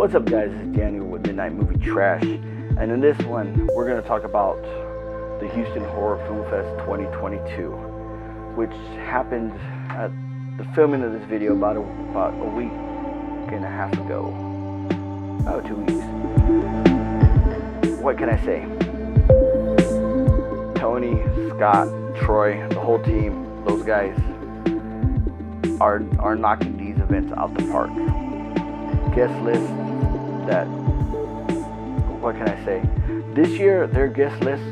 What's up, guys? It's Daniel with Midnight Movie Trash, and in this one we're going to talk about the Houston Horror Film Fest 2022, which happened at the filming of this video about a week and a half ago. 2 weeks. What can I say? Tony, Scott, Troy, the whole team, those guys are knocking these events out the park. Guest list that, what can I say? This year, their guest list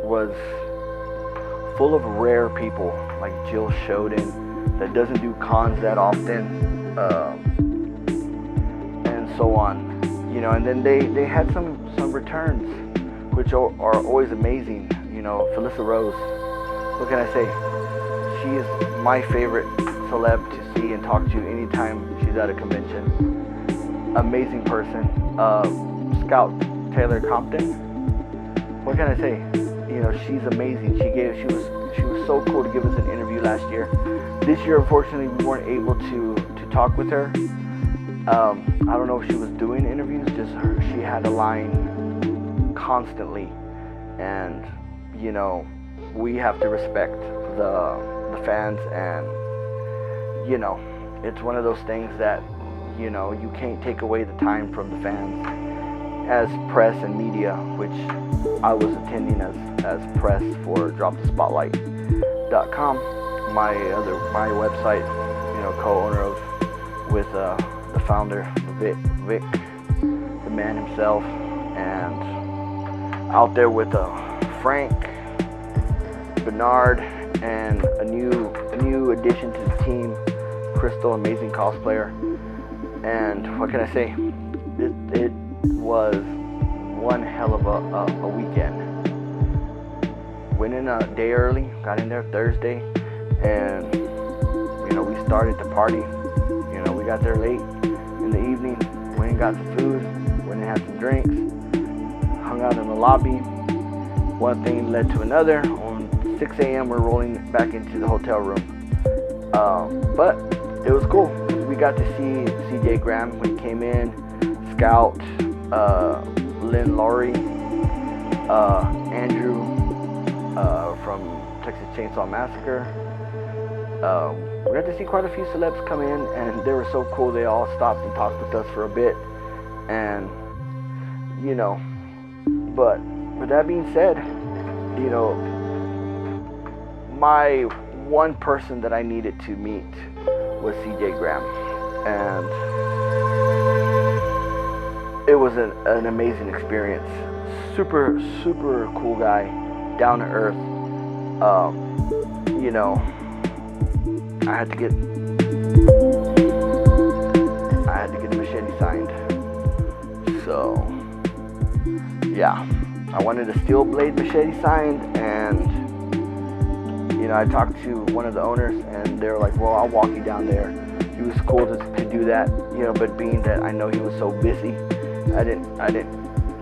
was full of rare people, like Jill Shoden, that doesn't do cons that often, and so on. You know, and then they had some returns, which are always amazing. You know, Felissa Rose, what can I say? She is my favorite celeb to see and talk to anytime she's at a convention. Amazing person. Scout Taylor Compton, what can I say? You know, she's amazing. She was so cool to give us an interview last year. This year, unfortunately, we weren't able to talk with her. I don't know if she was doing interviews, just she had a line constantly, and you know, we have to respect the fans, and you know, it's one of those things that, you know, you can't take away the time from the fans as press and media, which I was attending as press for DropTheSpotlight.com, my website, you know, co-owner of with the founder Vic, the man himself, and out there with Frank, Bernard, and a new addition to the team, Crystal, amazing cosplayer. And what can I say? It was one hell of a weekend. Went in a day early, got in there Thursday, and you know, we started to party. You know, we got there late in the evening, went and got some food, went and had some drinks, hung out in the lobby. One thing led to another. On 6 a.m. we're rolling back into the hotel room. But it was cool. We got to see CJ Graham when he came in, Scout, Lynn Laurie, Andrew from Texas Chainsaw Massacre. We got to see quite a few celebs come in, and they were so cool. They all stopped and talked with us for a bit, and you know. But with that being said, you know, my one person that I needed to meet was CJ Graham, and it was an amazing experience. Super cool guy, down to earth. You know, I had to get the Machete signed. So yeah, I wanted a Steel Blade Machete signed, and you know, I talked to one of the owners, and they were like, well, I'll walk you down there. He was cool to do that, you know, but being that I know he was so busy, I didn't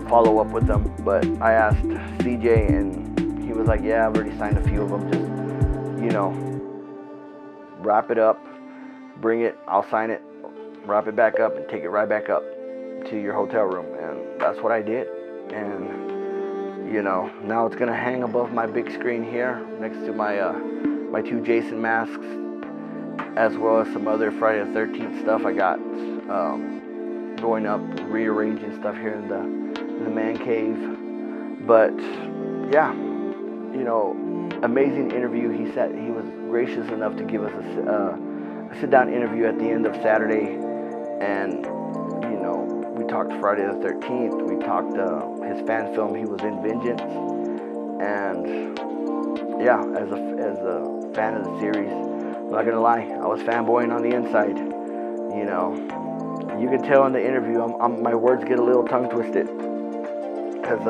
follow up with them. But I asked CJ, and he was like, yeah, I've already signed a few of them. Just, you know, wrap it up, bring it, I'll sign it, wrap it back up, and take it right back up to your hotel room. And that's what I did. And you know, now it's gonna hang above my big screen here next to my my two Jason masks, as well as some other Friday the 13th stuff I got going up, rearranging stuff here in the man cave. But yeah, you know, amazing interview. He was gracious enough to give us a sit-down interview at the end of Saturday, and you know, we talked Friday the 13th. We talked his fan film. He was in Vengeance, and yeah, as a fan of the series, I'm not gonna lie, I was fanboying on the inside. You know, you can tell in the interview, my words get a little tongue twisted, because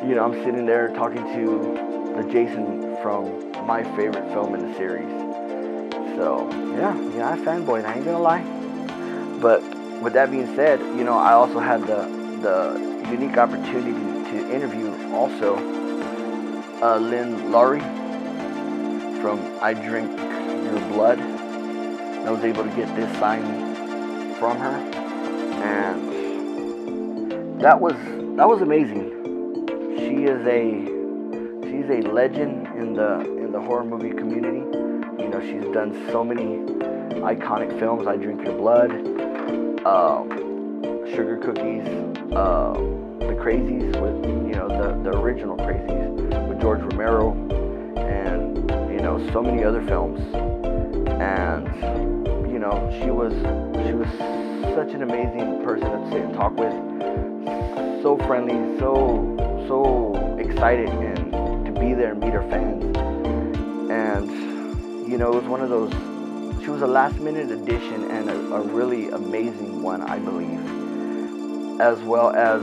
you know, I'm sitting there talking to the Jason from my favorite film in the series. So yeah, I fanboyed. I ain't gonna lie. But with that being said, you know, I also had the unique opportunity to interview also Lynn Laurie from I Drink Your Blood. I was able to get this signed from her, and that was amazing. She's a legend in the horror movie community. You know, she's done so many iconic films. I Drink Your Blood, Sugar Cookies, The Crazies with, you know, the original Crazies with George Romero, and, you know, so many other films. And, you know, she was such an amazing person to sit and talk with. So friendly, so excited and to be there and meet her fans. And, you know, it was one of those, she was a last minute addition and a really amazing one, I believe. As well as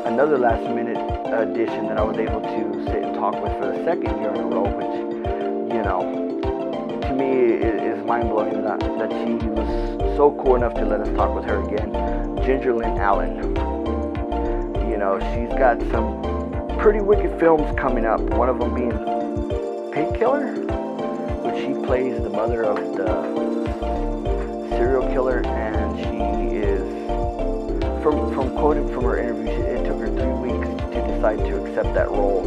another last minute addition that I was able to sit and talk with for the second year in a row, which, you know, to me is mind-blowing that she was so cool enough to let us talk with her again. Ginger Lynn Allen. You know, she's got some pretty wicked films coming up. One of them being Painkiller, which she plays the mother of the serial killer, and she is, from quoting from her interview, it took her 3 weeks to decide to accept that role.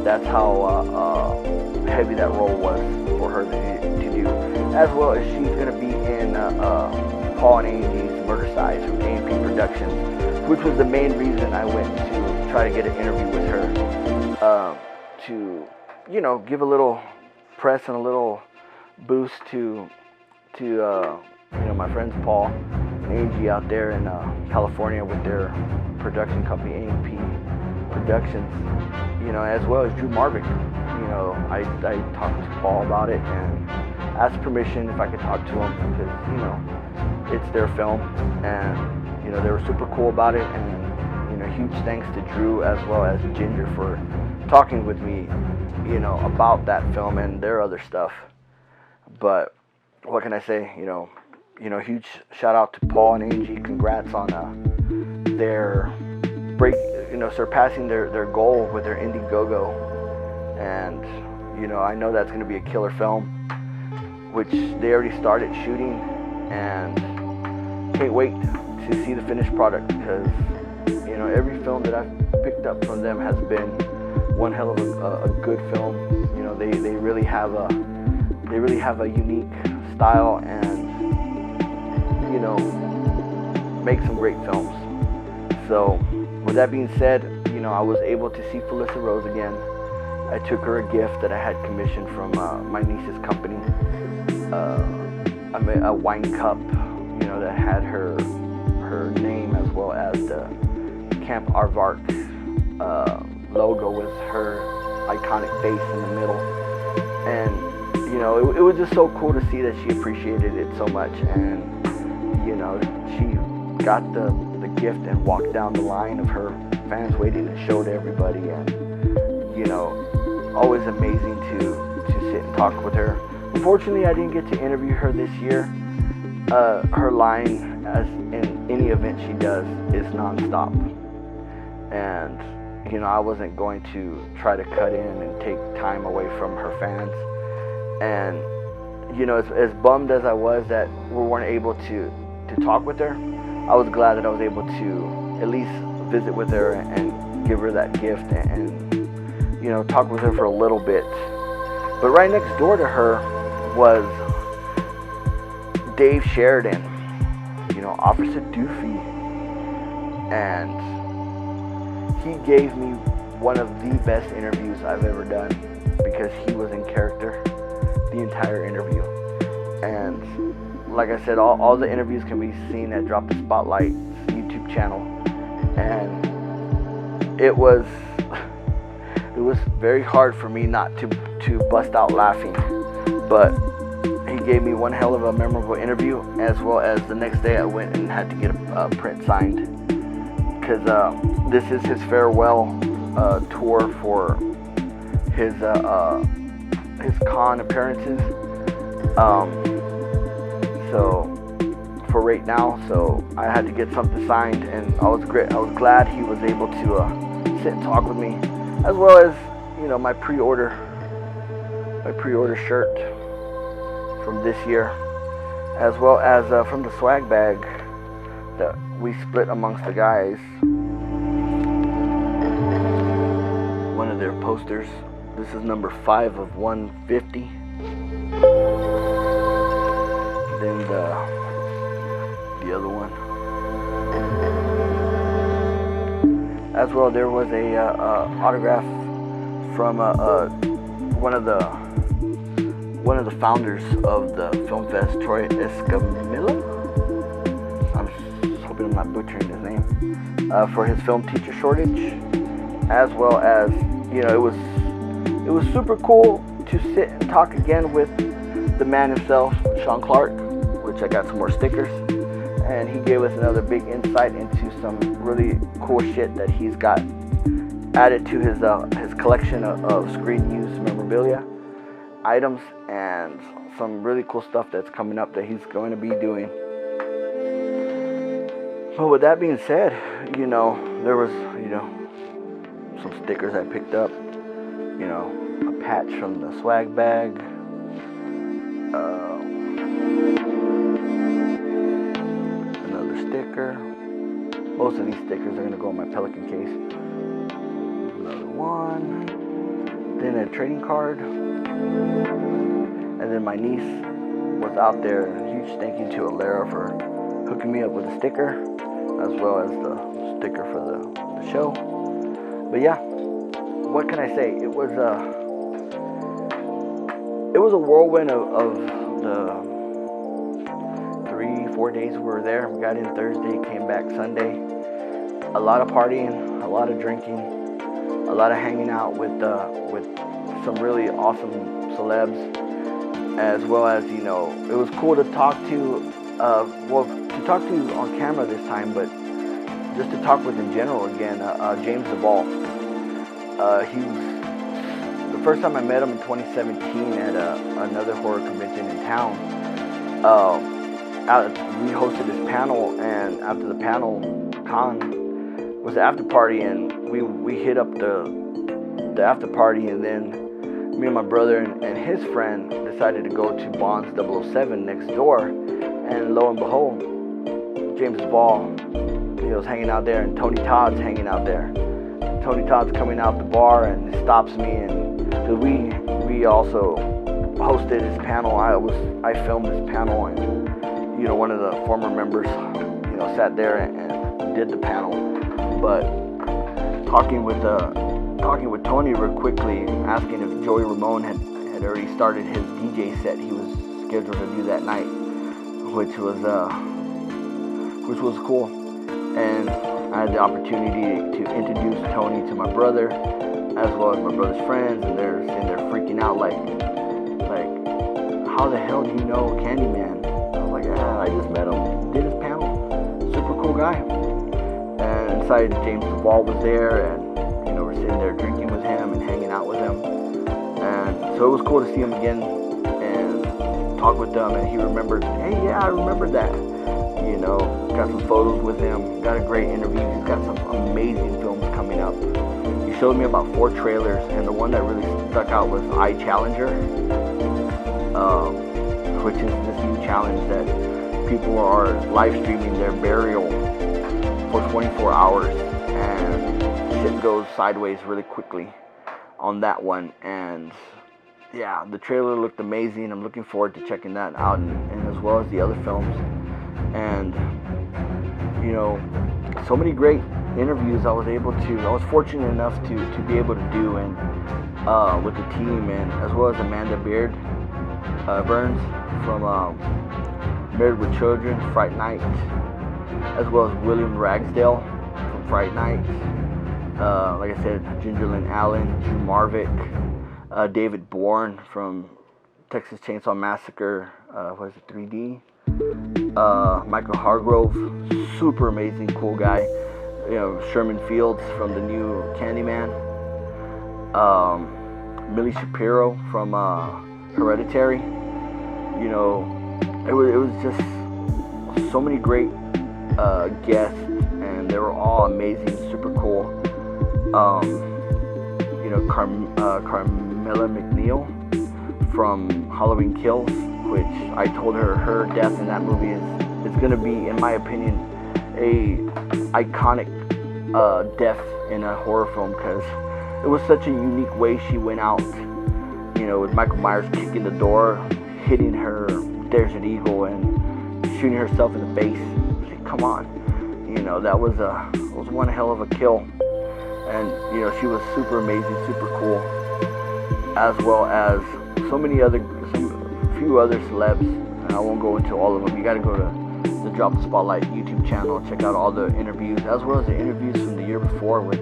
That's how heavy that role was for her to do. As well as she's going to be in Paul and Andy's Murdercise from A&P Productions, which was the main reason I went to try to get an interview with her, to, you know, give a little press and a little boost to you know, my friends Paul and Angie out there in California with their production company A&P Productions, you know, as well as Drew Marvick. You know, I talked to Paul about it and asked permission if I could talk to him because, you know, it's their film, and, you know, they were super cool about it. And, you know, huge thanks to Drew as well as Ginger for talking with me, you know, about that film and their other stuff. But what can I say? You know, huge shout out to Paul and Angie. Congrats on their break, you know, surpassing their goal with their Indiegogo. And, you know, I know that's going to be a killer film, which they already started shooting, and can't wait to see the finished product, because, you know, every film that I've picked up from them has been one hell of a good film. You know, they really have a unique style, and, you know, make some great films. So with that being said, you know, I was able to see Felissa Rose again. I took her a gift that I had commissioned from my niece's company, a wine cup, you know, that had her name as well as the Camp Aardvark logo with her iconic face in the middle. And, you know, it was just so cool to see that she appreciated it so much. And, you know, she got the gift and walked down the line of her fans waiting to show to everybody. And, you know, always amazing to sit and talk with her. Unfortunately, I didn't get to interview her this year. Her line, as in any event she does, is nonstop. And, you know, I wasn't going to try to cut in and take time away from her fans. And, you know, as bummed as I was that we weren't able to talk with her, I was glad that I was able to at least visit with her and give her that gift and, you know, talk with her for a little bit. But right next door to her was Dave Sheridan, you know, Officer Doofy. And he gave me one of the best interviews I've ever done, because he was in character the entire interview. And like I said, all the interviews can be seen at Drop the Spotlight's YouTube channel. And it was very hard for me not to bust out laughing. But he gave me one hell of a memorable interview, as well as the next day I went and had to get a print signed, because this is his farewell tour for his con appearances. So for right now, so I had to get something signed, and I was glad he was able to sit and talk with me, as well as, you know, my pre-order shirt from this year, as well as from the swag bag that we split amongst the guys. posters. This is number 5 of 150. Then the other one. As well, there was a autograph from one of the founders of the film fest, Troy Escamilla. I'm hoping I'm not butchering his name. For his film teacher shortage, as well as, you know, it was super cool to sit and talk again with the man himself, Sean Clark, which I got some more stickers, and he gave us another big insight into some really cool shit that he's got added to his collection of screen use memorabilia items, and some really cool stuff that's coming up that he's going to be doing. But with that being said, you know, there was, you know, some stickers I picked up, you know, a patch from the swag bag, another sticker. Most of these stickers are going to go in my Pelican case. Another one. Then a trading card. And then my niece was out there. Huge thank you to Alara for hooking me up with a sticker, as well as the sticker for the show. But yeah, what can I say? It was a whirlwind of the 3-4 days we were there. We got in Thursday, came back Sunday. A lot of partying, a lot of drinking, a lot of hanging out with some really awesome celebs, as well as, you know, it was cool to talk to on camera this time, but just to talk with in general again, James Duvall. He was, the first time I met him in 2017 at another horror convention in town. We hosted this panel, and after the panel, Con was the after party, and we hit up the after party, and then me and my brother and his friend decided to go to Bond's 007 next door, and lo and behold, James Duvall, he was hanging out there, and Tony Todd's hanging out there. Tony Todd's coming out the bar and stops me, and cause we also hosted his panel. I filmed this panel, and, you know, one of the former members, you know, sat there and did the panel. But talking with Tony real quickly, asking if Joey Ramone had already started his DJ set he was scheduled to do that night, which was cool. And I had the opportunity to introduce Tony to my brother, as well as my brother's friends, and they're sitting there freaking out like, how the hell do you know Candyman? I was like, yeah, I just met him, did his panel, super cool guy. And inside, James Duvall was there, and, you know, we're sitting there drinking with him and hanging out with him. And so it was cool to see him again and talk with him, and he remembered, hey, yeah, I remember that. You know, got some photos with him, got a great interview. He's got some amazing films coming up. He showed me about 4 trailers, and the one that really stuck out was I Challenger, which is this new challenge that people are live streaming their burial for 24 hours, and shit goes sideways really quickly on that one. And yeah, the trailer looked amazing. I'm looking forward to checking that out, and as well as the other films. And, you know, so many great interviews I was fortunate enough to be able to do, and with the team, and as well as Amanda Burns from Married with Children, Fright Night, as well as William Ragsdale from Fright Night, like I said, Ginger Lynn Allen, Drew Marvick, David Bourne from Texas Chainsaw Massacre, 3D, Michael Hargrove, super amazing, cool guy. You know, Sherman Fields from the new Candyman. Millie Shapiro from Hereditary. You know, it was just so many great guests, and they were all amazing, super cool. You know, Carmela McNeil from Halloween Kills, which I told her death in that movie is going to be, in my opinion, a iconic death in a horror film, because it was such a unique way she went out. You know, with Michael Myers kicking the door, hitting her Desert Eagle, and shooting herself in the face. Like, come on, you know, that was one hell of a kill. And you know, she was super amazing, super cool, as well as a few other celebs. And I won't go into all of them. You got to go to the Drop the Spotlight YouTube channel, check out all the interviews, as well as the interviews from the year before with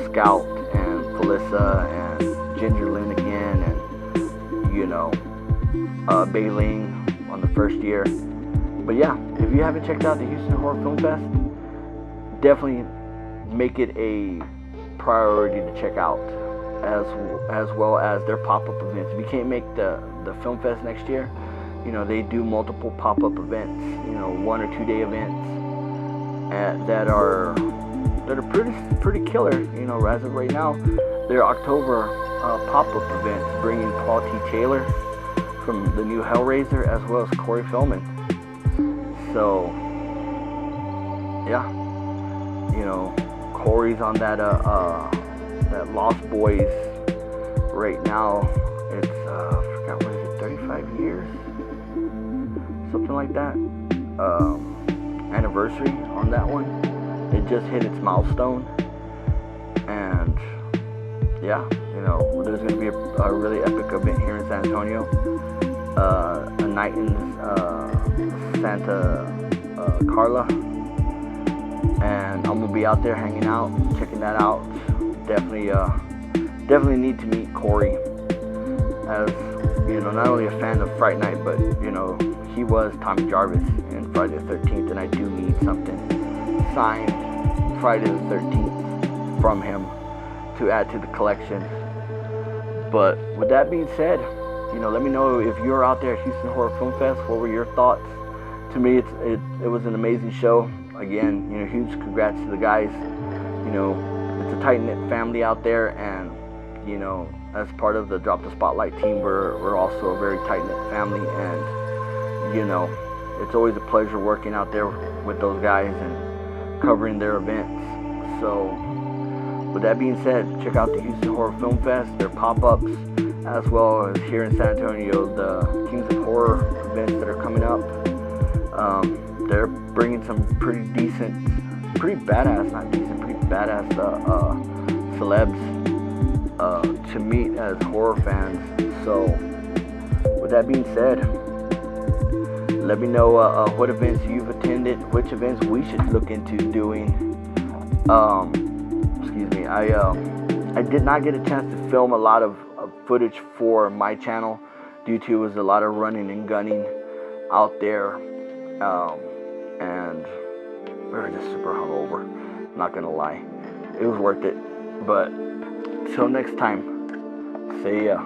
Scout and Felissa and Ginger Lynn again, and you know, Bailing on the first year. But yeah, if you haven't checked out the Houston Horror Film Fest, definitely make it a priority to check out, as well as their pop-up events. If you can't make the film fest next year, you know, they do multiple pop-up events, you know, 1 or 2 day events that are pretty killer. You know, as of right now, their October pop-up events bringing Paul T. Taylor from the new Hellraiser, as well as Corey Feldman. So yeah, you know, Corey's on that Lost Boys right now. It's I forgot, what is it, 35 years, something like that, anniversary on that one. It just hit its milestone, and yeah, you know, there's gonna be a really epic event here in San Antonio, a night in Santa Carla, and I'm gonna be out there hanging out, checking that out. Definitely need to meet Corey, as you know, not only a fan of Fright Night, but you know, he was Tommy Jarvis in Friday the 13th, and I do need something signed Friday the 13th from him to add to the collection. But with that being said, you know, let me know if you're out there at Houston Horror Film Fest. What were your thoughts? To me, it was an amazing show. Again, you know, huge congrats to the guys. You know, it's a tight-knit family out there, and you know, as part of the Drop the Spotlight team, we're also a very tight-knit family, and you know, it's always a pleasure working out there with those guys and covering their events. So with that being said, check out the Houston Horror Film Fest, their pop-ups, as well as here in San Antonio, the Kings of Horror events that are coming up. They're bringing some pretty badass celebs to meet as horror fans. So with that being said, let me know what events you've attended, which events we should look into doing. Excuse me, I did not get a chance to film a lot of footage for my channel due to it was a lot of running and gunning out there, and we were just super hungover, not gonna lie. It was worth it. But till next time, see ya.